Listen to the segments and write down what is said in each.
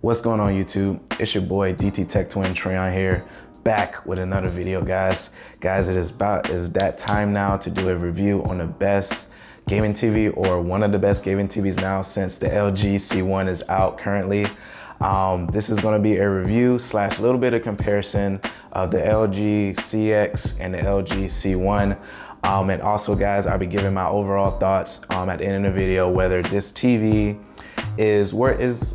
What's going on YouTube? It's your boy DT Tech Twin Treyon here, back with another video, guys. Guys, it is that time now to do a review on the best gaming TV, or one of the best gaming TVs now, since the LG C1 is out currently. This is going to be a review slash little bit of comparison of the LG CX and the LG C1. And also, guys, I'll be giving my overall thoughts at the end of the video, whether this TV is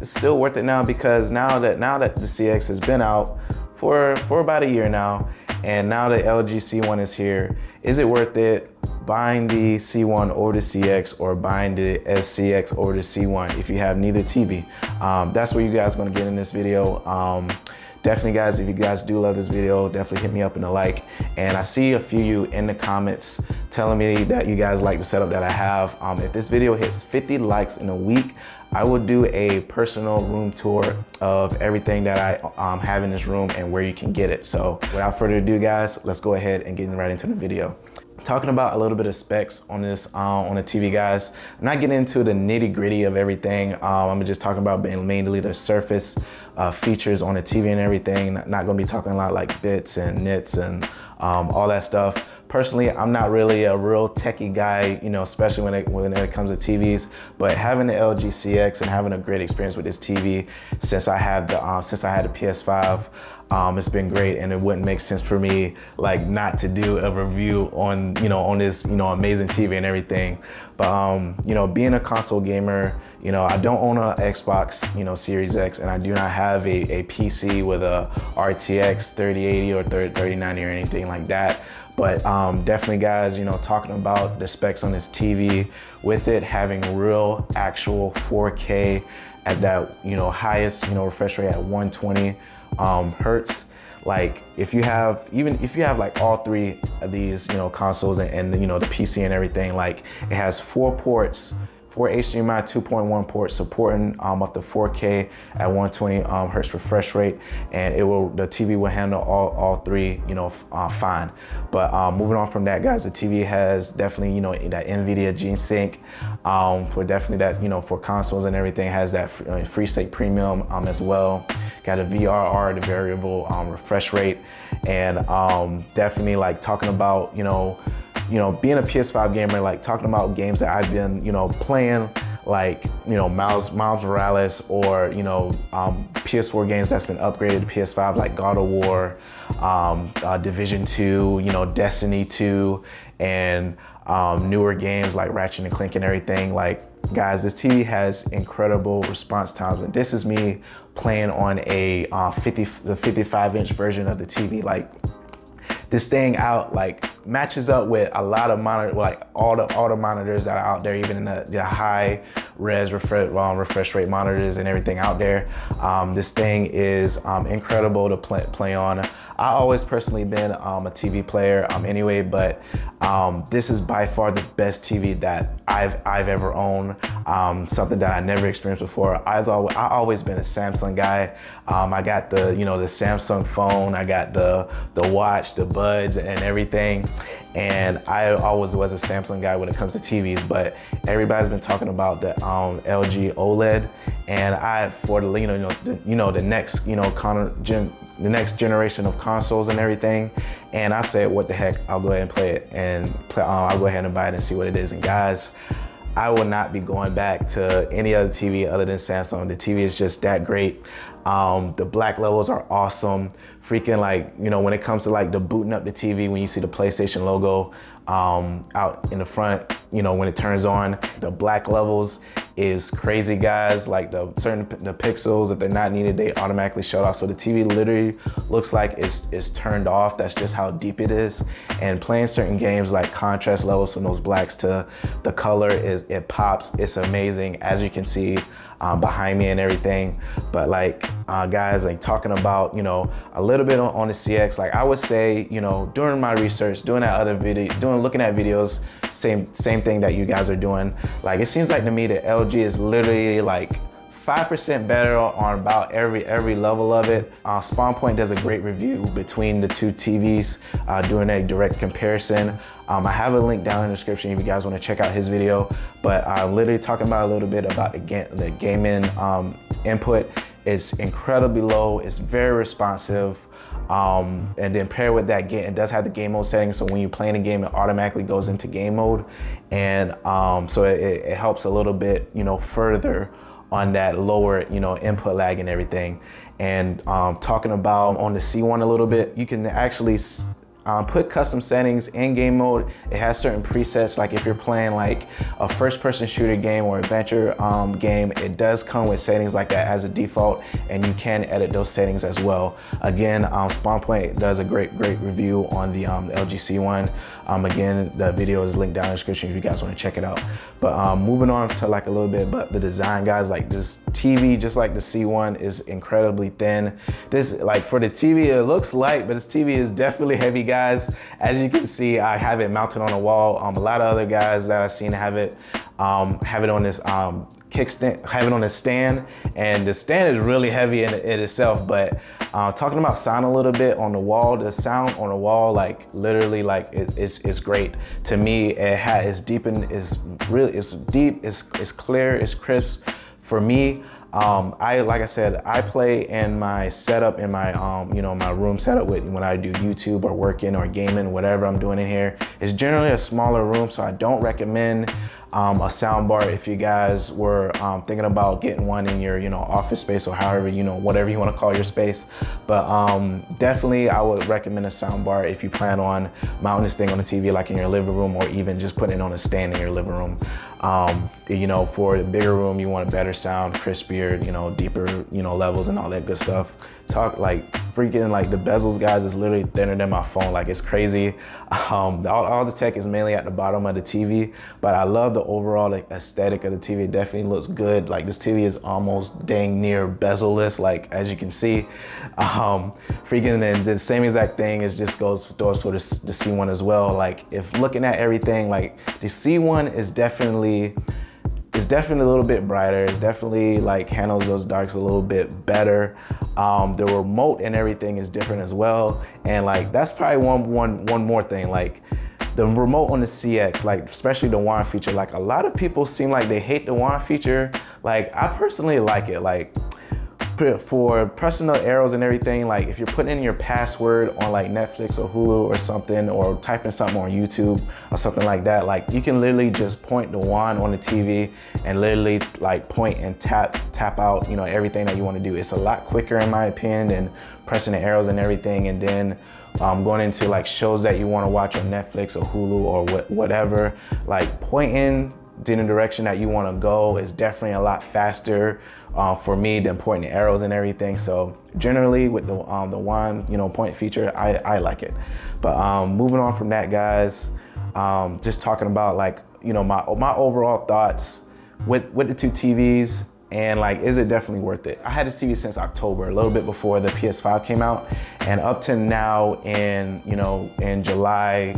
still worth it now, because now that the CX has been out for about a year now, and now the LG C1 is here, is it worth it buying the C1 or the CX, or buying the SCX or the C1 if you have neither TV? That's what you guys are going to get in this video. Definitely, guys, if you guys do love this video, definitely hit me up in the like. And I see a few of you in the comments telling me that you guys like the setup that I have. If this video hits 50 likes in a week, I will do a personal room tour of everything that I have in this room and where you can get it. So without further ado, guys, let's go ahead and get right into the video. Talking about a little bit of specs on this on the TV, guys. I'm not getting into the nitty gritty of everything. I'm just talking about mainly the surface features on the TV and everything. Not gonna be talking a lot like bits and nits and all that stuff. Personally, I'm not really a real techie guy, you know, especially when it comes to TVs. But having the LG CX and having a great experience with this TV since I had the PS5, it's been great, and it wouldn't make sense for me like not to do a review on this amazing TV and everything. But being a console gamer, I don't own an Xbox Series X, and I do not have a PC with a RTX 3080 or 3090 or anything like that. But definitely, guys, talking about the specs on this TV, with it having real actual 4K at that highest refresh rate at 120 hertz. Like if you have like all three of these consoles and the PC and everything, like it has 4 ports, 4 HDMI 2.1 ports supporting up to 4K at 120 hertz refresh rate, and the TV will handle all three fine. But moving on from that, guys, the TV has definitely that NVIDIA G-Sync for definitely that for consoles and everything, has that FreeSync Premium as well. Got a VRR, the variable refresh rate, and definitely like talking about being a PS5 gamer, like talking about games that I've been playing, like Miles Morales, or PS4 games that's been upgraded to PS5, like God of War, Division 2, Destiny 2, and newer games like Ratchet and Clank and everything. Like, guys, this TV has incredible response times, and this is me playing on a 55-inch version of the TV. Like, this thing matches up with a lot of all the monitors that are out there, even in the high res refresh rate monitors and everything out there. This thing is incredible to play on. I always personally been a TV player anyway, but this is by far the best TV that I've ever owned. Something that I never experienced before. I've always been a Samsung guy. I got the the Samsung phone. I got the watch, the buds, and everything. And I always was a Samsung guy when it comes to TVs, but everybody's been talking about the LG OLED, and for the next generation of consoles and everything. And I said, what the heck, I'll go ahead and play it, and I'll go ahead and buy it and see what it is. And guys, I will not be going back to any other TV other than Samsung. The TV is just that great. The black levels are awesome. Freaking, like, when it comes to like the booting up the TV, when you see the PlayStation logo out in the front, when it turns on, the black levels is crazy, guys. Like the pixels, if they're not needed, they automatically shut off. So the TV literally looks like it's turned off. That's just how deep it is. And playing certain games, like contrast levels from those blacks to the color, it pops. It's amazing, as you can see behind me and everything. But like guys, like talking about a little bit on the CX, like I would say during my research, doing that other video, looking at videos, same thing that you guys are doing. Like, it seems like to me that LG is literally like 5% better on about every level of it. SpawnPoint does a great review between the two TVs, doing a direct comparison. I have a link down in the description if you guys want to check out his video. But literally talking about a little bit about the gaming input. It's incredibly low. It's very responsive. And then paired with that game, it does have the game mode settings. So when you're playing a game, it automatically goes into game mode. And so it helps a little bit, further on that lower, input lag and everything. And talking about on the C1 a little bit, you can actually put custom settings in game mode. It has certain presets, like if you're playing like a first-person shooter game or adventure game, it does come with settings like that as a default, and you can edit those settings as well. Again, SpawnPoint does a great review on the LG C1. Again, the video is linked down in the description if you guys want to check it out. But moving on to like a little bit about the design, guys, like this TV, just like the C1, is incredibly thin. This, like for the TV, it looks light, but this TV is definitely heavy, guys. As you can see, I have it mounted on a wall. A lot of other guys that I've seen have it on this kickstand, have it on a stand, and the stand is really heavy in itself. But talking about sound a little bit on the wall, the sound on the wall, like literally, like it's great to me. It's deep and it's deep, it's clear, it's crisp for me. Like I said, I play in my setup, in my my room setup when I do YouTube or working or gaming, whatever I'm doing in here. It's generally a smaller room, so I don't recommend a sound bar if you guys were thinking about getting one in your office space, or however, whatever you want to call your space. But definitely I would recommend a sound bar if you plan on mounting this thing on the TV, like in your living room, or even just putting it on a stand in your living room. For the bigger room, you want a better sound, crispier, deeper, levels and all that good stuff. Talk like freaking, like the bezels, guys, is literally thinner than my phone. Like, it's crazy. All the tech is mainly at the bottom of the TV, but I love the overall aesthetic of the TV. It definitely looks good. Like, this TV is almost dang near bezel-less, like as you can see. Freaking, and the same exact thing is just goes for the C1 as well. Like, if looking at everything, like the C1 is definitely a little bit brighter. It's definitely like handles those darks a little bit better. The remote and everything is different as well. And like, that's probably one more thing. Like, the remote on the CX, like especially the wand feature, like a lot of people seem like they hate the wand feature. Like, I personally like it. Like, for pressing the arrows and everything, like if you're putting in your password on like Netflix or Hulu or something, or typing something on YouTube or something like that, like you can literally just point the wand on the TV and literally like point and tap out, everything that you want to do. It's a lot quicker in my opinion than pressing the arrows and everything. And then going into like shows that you want to watch on Netflix or Hulu or whatever, like pointing in the direction that you want to go is definitely a lot faster for me than pointing the arrows and everything. So generally with the wand point feature, I like it. But moving on from that, guys, just talking about like my overall thoughts with the two TVs, and like, is it definitely worth it? I had this TV since October, a little bit before the PS5 came out, and up to now in July,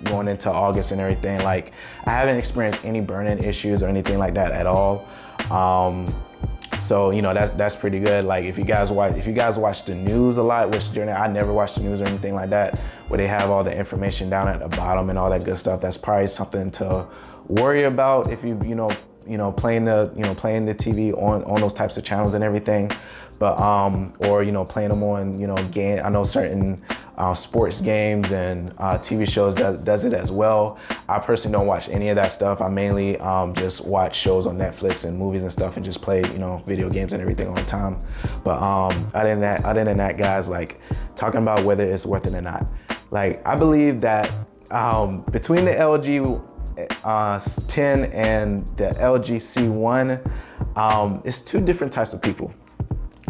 going into August and everything, like I haven't experienced any burn-in issues or anything like that at all. So that's pretty good. Like, if you guys watch the news a lot, which generally I never watch the news or anything like that, where they have all the information down at the bottom and all that good stuff, that's probably something to worry about if you playing the TV on those types of channels and everything. But or playing them on game. I know certain sports games and TV shows that does it as well. I personally don't watch any of that stuff. I mainly just watch shows on Netflix and movies and stuff, and just play video games and everything all the time. But other than that, guys, like talking about whether it's worth it or not, like I believe that between the LG 10 and the LG C1, it's two different types of people.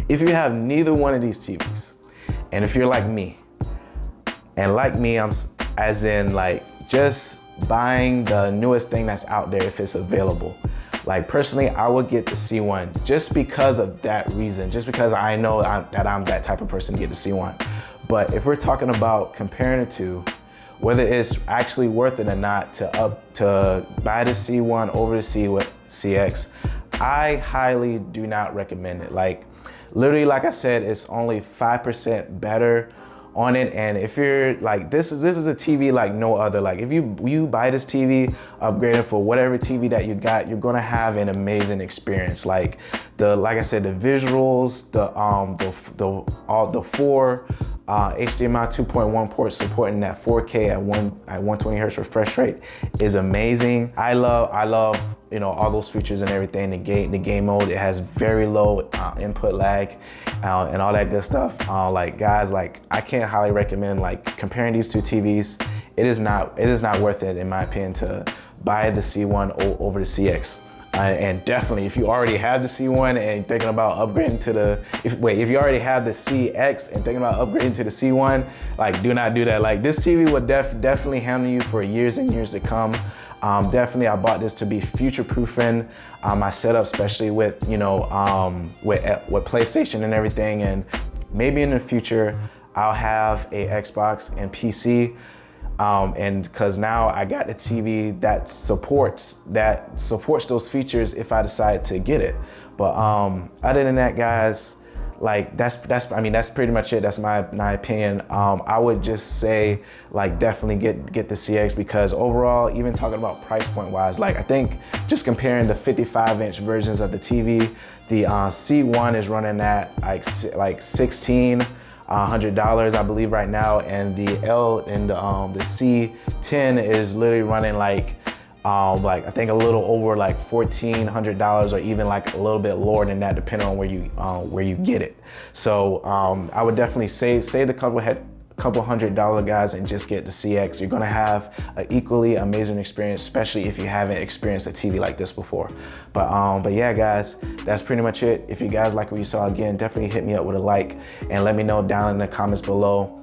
If you have neither one of these TVs, and if you're like me, and like me, I'm as in like just buying the newest thing that's out there if it's available. Like personally, I would get the C1 just because of that reason, just because I know that I'm that type of person to get the C1. But if we're talking about comparing the two, whether it's actually worth it or not to buy the C1 over the CX, I highly do not recommend it. Like literally, like I said, it's only 5% better on it. And if you're like, this is a TV like no other. Like if you buy this TV, upgrading for whatever TV that you got, you're gonna have an amazing experience. Like I said, the visuals, the four HDMI 2.1 ports supporting that 4K at 120 hertz refresh rate is amazing. I love you know, all those features and everything. The game mode, it has very low input lag and all that good stuff. Like guys, like I can't highly recommend like comparing these two TVs. It is not worth it in my opinion to buy the C1 over the CX. And definitely, if you already have the C1 and thinking about upgrading to the, if you already have the CX and thinking about upgrading to the C1, like do not do that. Like this TV will definitely handle you for years and years to come. Definitely, I bought this to be future-proofing my setup, especially with, you know, with PlayStation and everything. And maybe in the future, I'll have a Xbox and PC. And because now I got the TV that supports those features if I decide to get it. But other than that, guys, like that's pretty much it. That's my opinion. I would just say like definitely get the CX, because overall, even talking about price point wise, like I think just comparing the 55-inch versions of the TV, the C1 is running at like $1,600 I believe right now, and the C10 is literally running like I think a little over like $1,400, or even like a little bit lower than that, depending on where you get it. So I would definitely save the couple $100, guys, and just get the CX. You're gonna have an equally amazing experience, especially if you haven't experienced a TV like this before. But yeah, guys, that's pretty much it. If you guys like what you saw, again, definitely hit me up with a like and let me know down in the comments below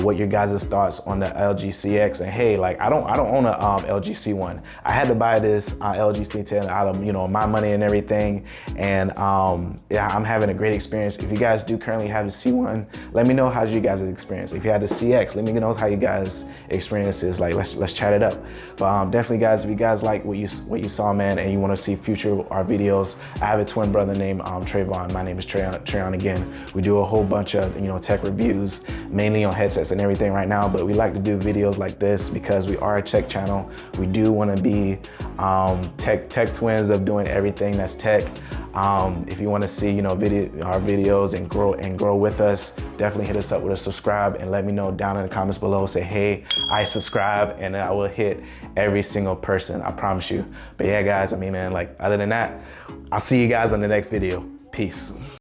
what your guys' thoughts on the LG CX. And hey, like I don't own a LG C1. I had to buy this LG C10 out of, you know, my money and everything. And yeah, I'm having a great experience. If you guys do currently have the C1, let me know how's you guys' experience. If you had the CX, let me know how you guys' experience is. Like let's chat it up. But definitely, guys, if you guys like what you saw, man, and you want to see future our videos, I have a twin brother named Trayvon. My name is Trayon again. We do a whole bunch of, you know, tech reviews, mainly on headsets and everything right now, but we like to do videos like this because we are a tech channel. We do want to be tech twins of doing everything that's tech. If you want to see, you know, our videos and grow with us, definitely hit us up with a subscribe and let me know down in the comments below. Say, hey, I subscribe, and I will hit every single person, I promise you. But yeah, guys, I mean, man, like other than that, I'll see you guys on the next video. Peace.